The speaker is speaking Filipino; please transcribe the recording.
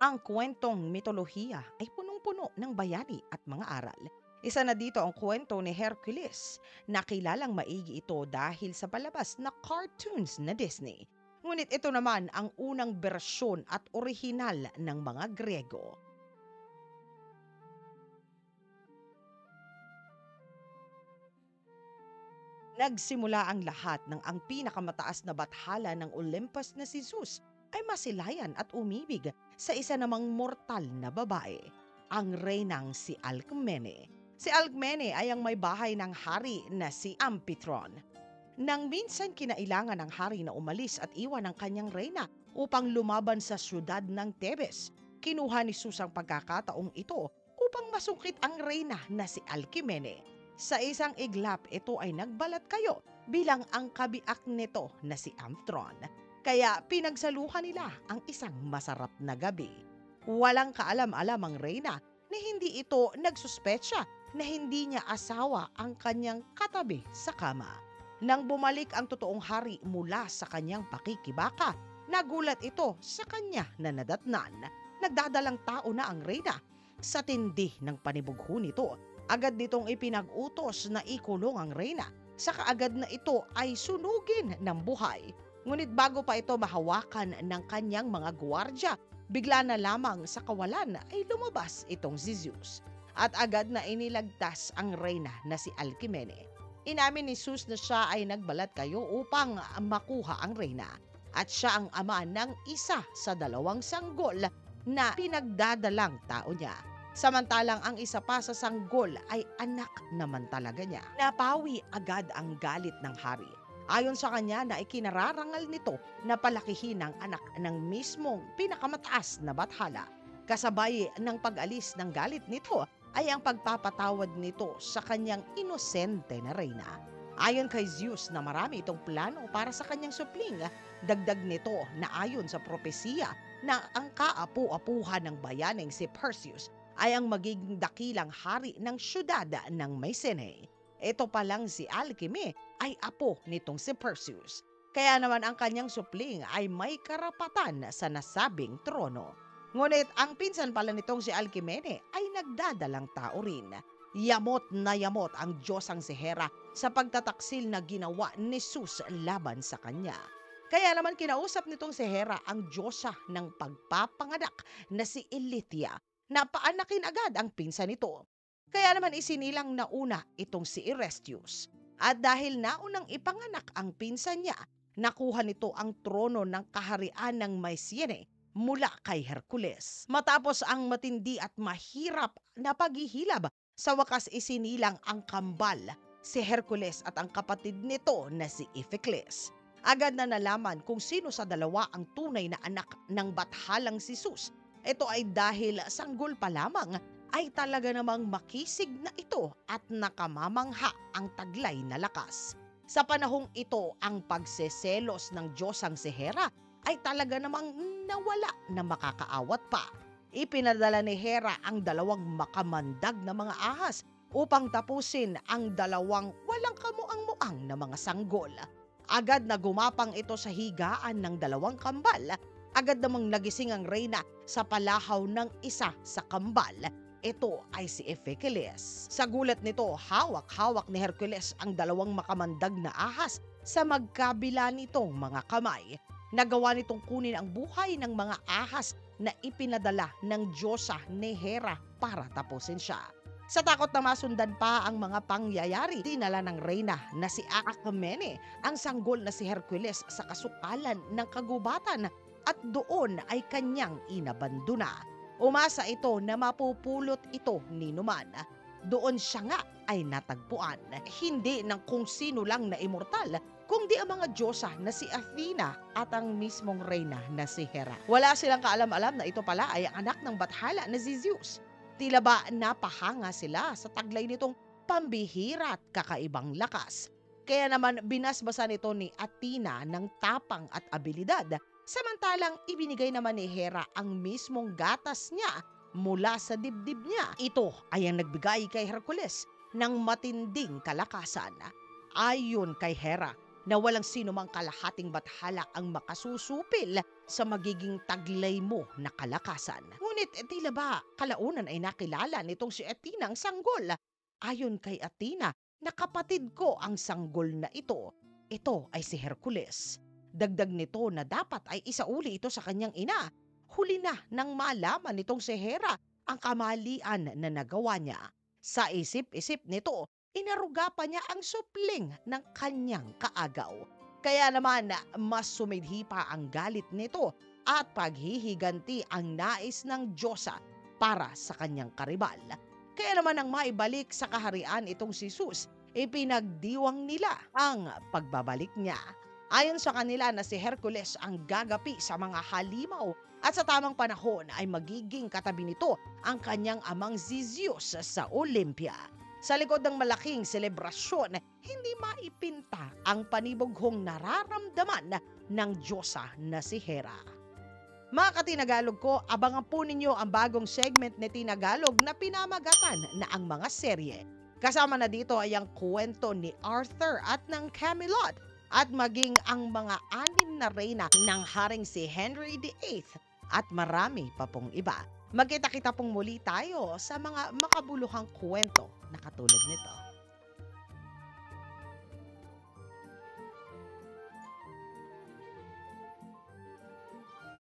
Ang kwentong mitolohiya ay punong-puno ng bayani at mga aral. Isa na dito ang kwento ni Hercules, na kilalang maigi ito dahil sa palabas na cartoons na Disney. Ngunit ito naman ang unang bersyon at orihinal ng mga Grego. Nagsimula ang lahat ng ang pinakamataas na bathala ng Olympus na si Zeus ay masilayan at umibig sa isa namang mortal na babae, ang reynang si Alcmene. Si Alcmene ay ang may bahay ng hari na si Amphitryon. Nang minsan kinailangan ng hari na umalis at iwan ang kanyang reyna upang lumaban sa syudad ng Tebes, kinuha ni Zeus ang pagkakataong ito upang masungkit ang reyna na si Alcmene. Sa isang iglap, ito ay nagbalat kayo bilang ang kabiak nito na si Amphitryon. Kaya pinagsaluhan nila ang isang masarap na gabi. Walang kaalam-alam ang reyna na hindi ito nagsuspetsya na hindi niya asawa ang kanyang katabi sa kama. Nang bumalik ang totoong hari mula sa kanyang pakikibaka, nagulat ito sa kanya na nadatnan. Nagdadalang tao na ang reyna. Sa tindi ng panibugho nito, agad nitong ipinag-utos na ikulong ang reyna. Sa kaagad na ito ay sunugin ng buhay. Ngunit bago pa ito mahawakan ng kanyang mga gwardiya, bigla na lamang sa kawalan ay lumabas itong si Zeus. At agad na inilagtas ang reyna na si Alcmene. Inamin ni Zeus na siya ay nagbalat kayo upang makuha ang reyna. At siya ang ama ng isa sa dalawang sanggol na pinagdadalang tao niya. Samantalang ang isa pa sa sanggol ay anak naman talaga niya. Napawi agad ang galit ng hari. Ayon sa kanya na ikinararangal nito na palakihin ang anak ng mismong pinakamataas na bathala. Kasabay ng pag-alis ng galit nito ay ang pagpapatawad nito sa kanyang inosente na reyna. Ayon kay Zeus na marami itong plano para sa kanyang supling, dagdag nito na ayon sa propesiya na ang kaapu-apuhan ng bayaneng si Perseus ay ang magiging dakilang hari ng syudad ng Mycenae. Ito pa lang si Alcmene ay apo nitong si Perseus. Kaya naman ang kanyang supling ay may karapatan sa nasabing trono. Ngunit ang pinsan pala nitong si Alcmene ay nagdadalang tao rin. Yamot na yamot ang Diyosang si Hera sa pagtataksil na ginawa ni Zeus laban sa kanya. Kaya naman kinausap nitong si Hera ang Diyosa ng pagpapanganak na si Ilithia na paanakin agad ang pinsan nito. Kaya naman isinilang na una itong si Erestius. At dahil naunang ipanganak ang pinsan niya, nakuha nito ang trono ng kaharian ng Mycenae mula kay Hercules. Matapos ang matindi at mahirap na paghihilab, sa wakas isinilang ang kambal, si Hercules at ang kapatid nito na si Iphicles. Agad na nalaman kung sino sa dalawa ang tunay na anak ng bathalang si Zeus. Ito ay dahil sanggol pa lamang ay talaga namang makisig na ito at nakamamangha ang taglay na lakas. Sa panahong ito, ang pagseselos ng Diyosang si Hera ay talaga namang nawala na makakaawat pa. Ipinadala ni Hera ang dalawang makamandag na mga ahas upang tapusin ang dalawang walang kamuang-muang na mga sanggol. Agad na gumapang ito sa higaan ng dalawang kambal. Agad namang nagising ang reyna sa palahaw ng isa sa kambal. Ito ay si Iphicles. Sa gulat nito, hawak-hawak ni Hercules ang dalawang makamandag na ahas sa magkabila nitong mga kamay. Nagawa nitong kunin ang buhay ng mga ahas na ipinadala ng Diyosa ni Hera para tapusin siya. Sa takot na masundan pa ang mga pangyayari, dinala ng reyna na si Alcmene ang sanggol na si Hercules sa kasukalan ng kagubatan at doon ay kanyang inabandona. Umasa ito na mapupulot ito ni Numan. Doon siya nga ay natagpuan. Hindi ng kung sino lang na immortal, kundi ang mga Diyosa na si Athena at ang mismong reyna na si Hera. Wala silang kaalam-alam na ito pala ay ang anak ng bathala na si Zeus. Tila ba napahanga sila sa taglay nitong pambihira at kakaibang lakas. Kaya naman binasbasan ito ni Athena ng tapang at abilidad, samantalang ibinigay naman ni Hera ang mismong gatas niya mula sa dibdib niya. Ito ay ang nagbigay kay Hercules ng matinding kalakasan. Ayon kay Hera, na walang sino mang kalahating bathala ang makasusupil sa magiging taglay mo na kalakasan. Ngunit tila ba kalaunan ay nakilala nitong si Athena ang sanggol. Ayon kay Athena, na kapatid ko ang sanggol na ito. Ito ay si Hercules. Dagdag nito na dapat ay isauli ito sa kanyang ina. Huli na nang malaman nitong si Hera ang kamalian na nagawa niya. Sa isip-isip nito, inaruga pa niya ang supling ng kanyang kaagaw. Kaya naman mas sumidhi pa ang galit nito at paghihiganti ang nais ng Diyosa para sa kanyang karibal. Kaya naman nang maibalik sa kaharian itong si Zeus, ipinagdiwang nila ang pagbabalik niya. Ayon sa kanila na si Hercules ang gagapi sa mga halimaw at sa tamang panahon ay magiging katabi nito ang kanyang amang si Zeus sa Olympia. Sa likod ng malaking selebrasyon, hindi maipinta ang panibughong nararamdaman ng Diyosa na si Hera. Mga katinagalog ko, abangan po ninyo ang bagong segment ni Tinagalog na pinamagatan na ang mga serye. Kasama na dito ay ang kwento ni Arthur at ng Camelot at maging ang mga 6 na reyna ng haring si Henry VIII at marami pa pong iba. Magkita-kita pong muli tayo sa mga makabuluhang kwento na katulad nito.